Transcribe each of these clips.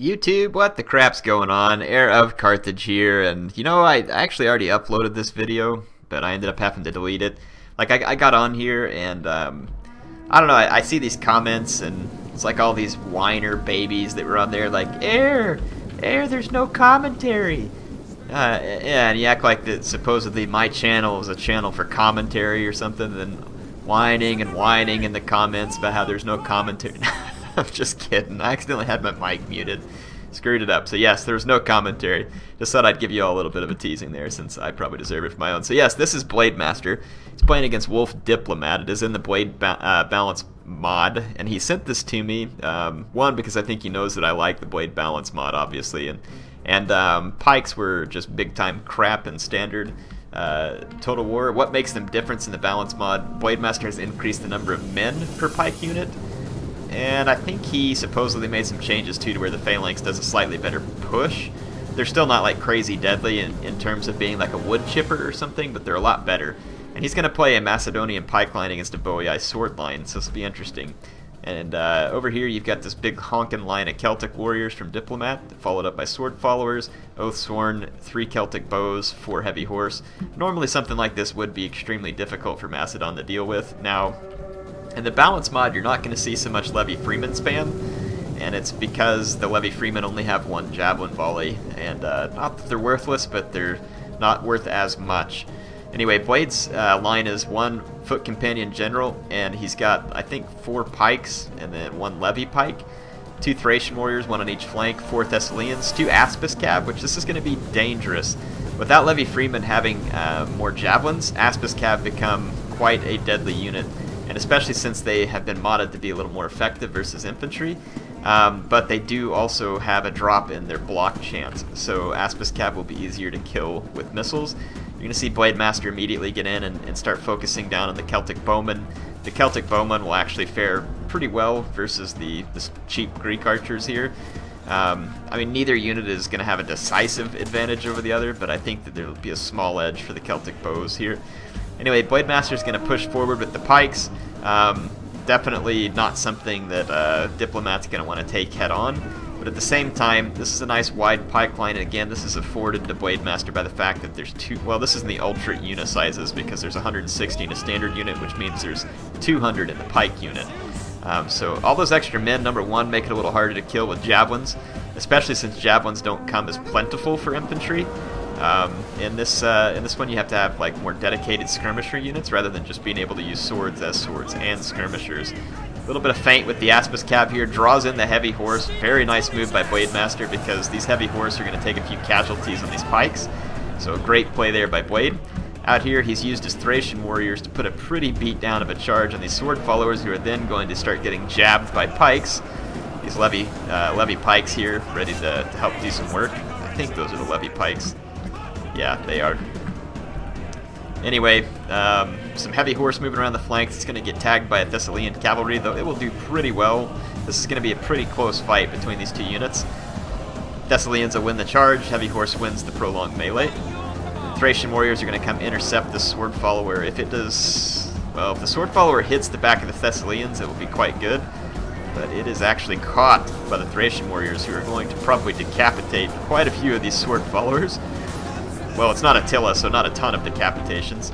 YouTube, what the crap's going on? HeirofCarthage here, and you know, I actually already uploaded this video, but I ended up having to delete it. Like, I got on here, and I don't know, I see these comments, and it's like all these whiner babies that were on there, like, there's no commentary. Yeah, and you act like that supposedly my channel is a channel for commentary or something, then whining and whining in the comments about how there's no commentary. I'm just kidding. I accidentally had my mic muted. Screwed it up. So yes, there was no commentary. Just thought I'd give you all a little bit of a teasing there since I probably deserve it for my own. So yes, this is Blade Master. He's playing against Wolf Diplomat. It is in the Blade Balance mod. And he sent this to me, one, because I think he knows that I like the Blade Balance mod, obviously. And Pikes were just big time crap in Standard. Total War. What makes them different in the Balance mod? Blade Master has increased the number of men per Pike unit. And I think he supposedly made some changes too to where the Phalanx does a slightly better push. They're still not like crazy deadly in terms of being like a wood chipper or something, but they're a lot better. And he's going to play a Macedonian pike line against a Boii sword line, so this will be interesting. And over here you've got this big honkin' line of Celtic warriors from Diplomat, followed up by sword followers, Oathsworn, 3 Celtic bows, 4 heavy horse. Normally something like this would be extremely difficult for Macedon to deal with. Now, in the Balance mod, you're not going to see so much Levy Freeman spam, and it's because the Levy Freeman only have 1 javelin volley, and not that they're worthless, but they're not worth as much. Anyway, Blade's line is 1 Foot Companion General, and he's got, I think, 4 Pikes, and then 1 Levy Pike, 2 Thracian Warriors, 1 on each flank, 4 Thessalians, 2 Aspis Cav, which this is going to be dangerous. Without Levy Freeman having more javelins, Aspis Cav become quite a deadly unit. And especially since they have been modded to be a little more effective versus infantry, but they do also have a drop in their block chance, so Aspis Cav will be easier to kill with missiles. You're going to see Blade Master immediately get in and start focusing down on the Celtic Bowmen. The Celtic Bowmen will actually fare pretty well versus the cheap Greek archers here. I mean, neither unit is going to have a decisive advantage over the other, but I think that there will be a small edge for the Celtic bows here. Anyway, Blade Master is going to push forward with the Pikes. Definitely not something that Diplomat's going to want to take head on. But at the same time, this is a nice wide Pike line. And again, this is afforded to Blade Master by the fact that there's well, this is in the ultra unit sizes because there's 160 in a standard unit, which means there's 200 in the Pike unit. So all those extra men, number one, make it a little harder to kill with javelins, especially since javelins don't come as plentiful for infantry. In this one, you have to have like more dedicated skirmisher units rather than just being able to use swords as swords and skirmishers. A little bit of feint with the Aspis Cav here, draws in the heavy horse. Very nice move by Blade Master because these heavy horse are going to take a few casualties on these pikes. So a great play there by Blade. Out here, he's used his Thracian warriors to put a pretty beat down of a charge on these sword followers who are then going to start getting jabbed by pikes. These Levy pikes here, ready to help do some work. I think those are the Levy pikes. Yeah, they are. Anyway, some heavy horse moving around the flanks. It's going to get tagged by a Thessalian cavalry, though it will do pretty well. This is going to be a pretty close fight between these two units. Thessalians will win the charge. Heavy horse wins the prolonged melee. Thracian warriors are going to come intercept the sword follower. If it does, well, if the sword follower hits the back of the Thessalians, it will be quite good. But it is actually caught by the Thracian warriors, who are going to probably decapitate quite a few of these sword followers. Well, it's not Attila, so not a ton of decapitations.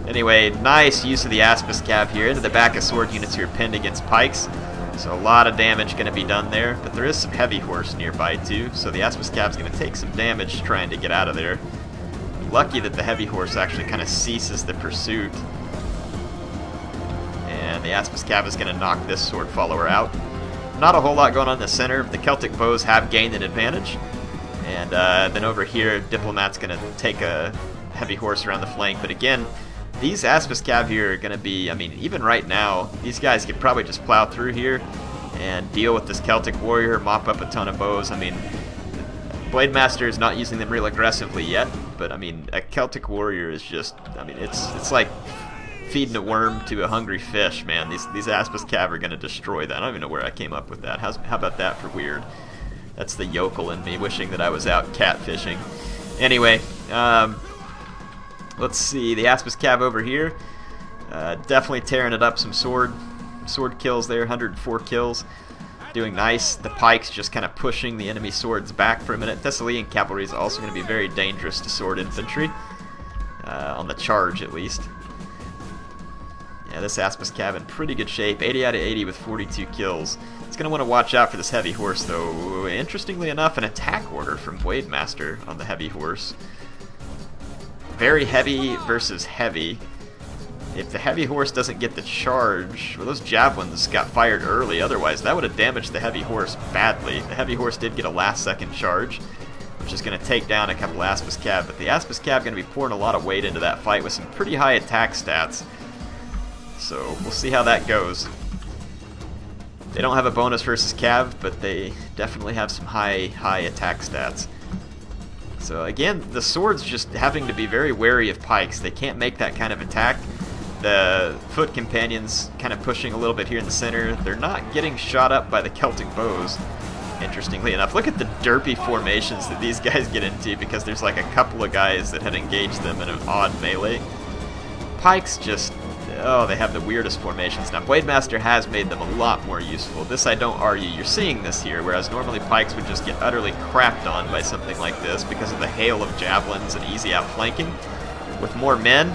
Anyway, nice use of the Aspis Cav here into the back of sword units who are pinned against pikes. So a lot of damage going to be done there, but there is some heavy horse nearby too, so the Aspis Cav is going to take some damage trying to get out of there. Lucky that the heavy horse actually kind of ceases the pursuit. And the Aspis Cav is going to knock this sword follower out. Not a whole lot going on in the center. The Celtic bows have gained an advantage. And then over here, Diplomat's going to take a heavy horse around the flank. But again, these Aspis Cav here are going to be, I mean, even right now, these guys could probably just plow through here and deal with this Celtic warrior, mop up a ton of bows. I mean, Blade Master is not using them real aggressively yet, but I mean, a Celtic warrior is just, I mean, it's like feeding a worm to a hungry fish, man. These Aspis Cav are going to destroy that. I don't even know where I came up with that. How about that for weird? That's the yokel in me wishing that I was out catfishing. Anyway, let's see. The Aspis Cav over here, definitely tearing it up. Some sword kills there, 104 kills. doing nice. The pikes just kind of pushing the enemy swords back for a minute. Thessalian cavalry is also going to be very dangerous to sword infantry, on the charge at least. Yeah, this Aspis Cav in pretty good shape, 80 out of 80 with 42 kills. It's going to want to watch out for this heavy horse though. Interestingly enough, an attack order from Blade Master on the heavy horse. Very heavy versus heavy. If the heavy horse doesn't get the charge, well, those javelins got fired early, otherwise that would have damaged the heavy horse badly. The heavy horse did get a last second charge, which is going to take down a couple Aspis Cav, but the Aspis Cav going to be pouring a lot of weight into that fight with some pretty high attack stats. So we'll see how that goes. They don't have a bonus versus Cav, but they definitely have some high attack stats. So again, the swords just having to be very wary of pikes. They can't make that kind of attack. The foot companions kind of pushing a little bit here in the center. They're not getting shot up by the Celtic bows, interestingly enough. Look at the derpy formations that these guys get into because there's like a couple of guys that had engaged them in an odd melee. Pikes just, oh, they have the weirdest formations. Now, Blade Master has made them a lot more useful. This I don't argue. You're seeing this here, whereas normally pikes would just get utterly crapped on by something like this because of the hail of javelins and easy outflanking. With more men,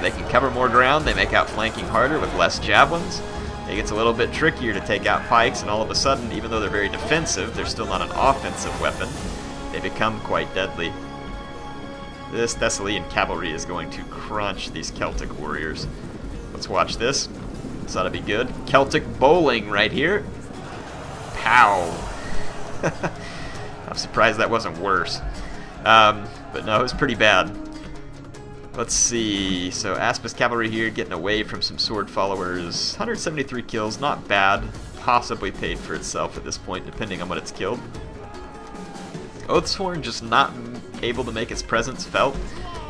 they can cover more ground. They make outflanking harder with less javelins. It gets a little bit trickier to take out pikes, and all of a sudden, even though they're very defensive, they're still not an offensive weapon. They become quite deadly. This Thessalian cavalry is going to crunch these Celtic warriors. Let's watch this. This ought to be good. Celtic bowling right here. Pow! I'm surprised that wasn't worse. But no, it was pretty bad. Let's see. So Aspis Cavalry here getting away from some sword followers. 173 kills, not bad. Possibly paid for itself at this point, depending on what it's killed. Oathsworn just not able to make its presence felt.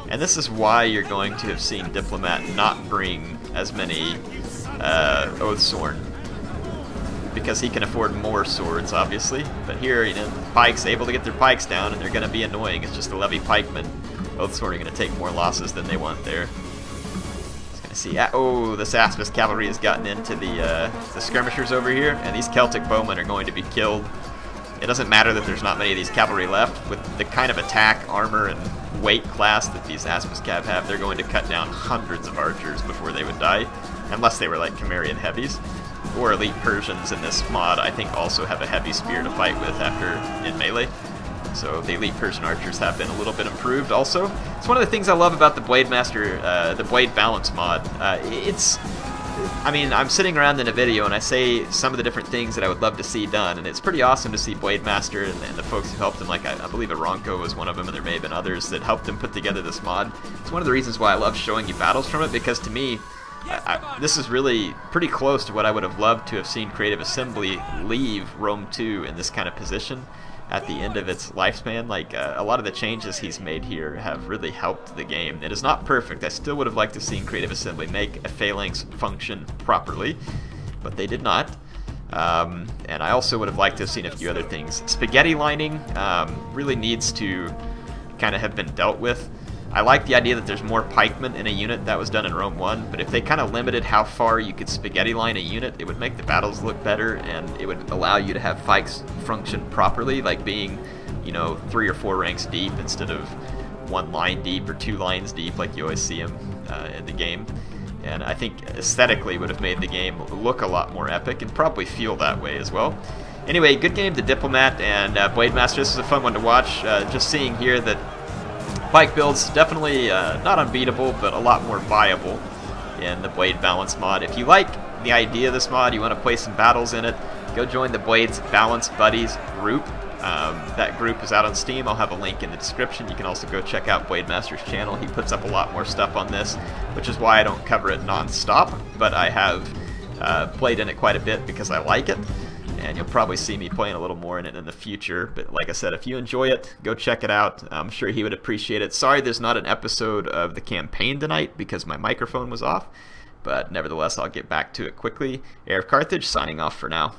And this is why you're going to have seen Diplomat not bring as many Oathsworn. Because he can afford more swords, obviously. But here, you know, Pike's able to get their pikes down, and they're going to be annoying. It's just the levy pikemen. Oathsworn are going to take more losses than they want there. Just going to see. Oh, this Aspis Cavalry has gotten into the skirmishers over here, and these Celtic bowmen are going to be killed. It doesn't matter that there's not many of these cavalry left. With the kind of attack, armor, and weight class that these Aspis Cav have, they're going to cut down hundreds of archers before they would die, unless they were like Cimmerian heavies. Or elite Persians in this mod, I think, also have a heavy spear to fight with after in melee. So the elite Persian archers have been a little bit improved also. It's one of the things I love about the Blade Master, the Blade Balance mod. I mean, I'm sitting around in a video and I say some of the different things that I would love to see done, and it's pretty awesome to see Blade Master and the folks who helped him, like I believe Aronco was one of them, and there may have been others that helped him put together this mod. It's one of the reasons why I love showing you battles from it, because to me, this is really pretty close to what I would have loved to have seen Creative Assembly leave Rome 2 in this kind of position at the end of its lifespan. Like, a lot of the changes he's made here have really helped the game. It is not perfect. I still would have liked to have seen Creative Assembly make a phalanx function properly, but they did not. And I also would have liked to have seen a few other things. Spaghetti lining really needs to kind of have been dealt with. I like the idea that there's more pikemen in a unit. That was done in Rome 1, but if they kind of limited how far you could spaghetti line a unit, it would make the battles look better, and it would allow you to have fikes function properly, like being, you know, 3 or 4 ranks deep instead of 1 line deep or 2 lines deep like you always see them in the game. And I think aesthetically would have made the game look a lot more epic and probably feel that way as well. Anyway, good game to Diplomat and Blade Master. This is a fun one to watch. Just seeing here that Pike build's definitely not unbeatable, but a lot more viable in the Blade Balance mod. If you like the idea of this mod, you want to play some battles in it, go join the Blades Balance Buddies group. That group is out on Steam. I'll have a link in the description. You can also go check out Blade Master's channel. He puts up a lot more stuff on this, which is why I don't cover it non-stop, but I have played in it quite a bit because I like it. And you'll probably see me playing a little more in it in the future. But like I said, if you enjoy it, go check it out. I'm sure he would appreciate it. Sorry there's not an episode of the campaign tonight because my microphone was off. But nevertheless, I'll get back to it quickly. HeirofCarthage signing off for now.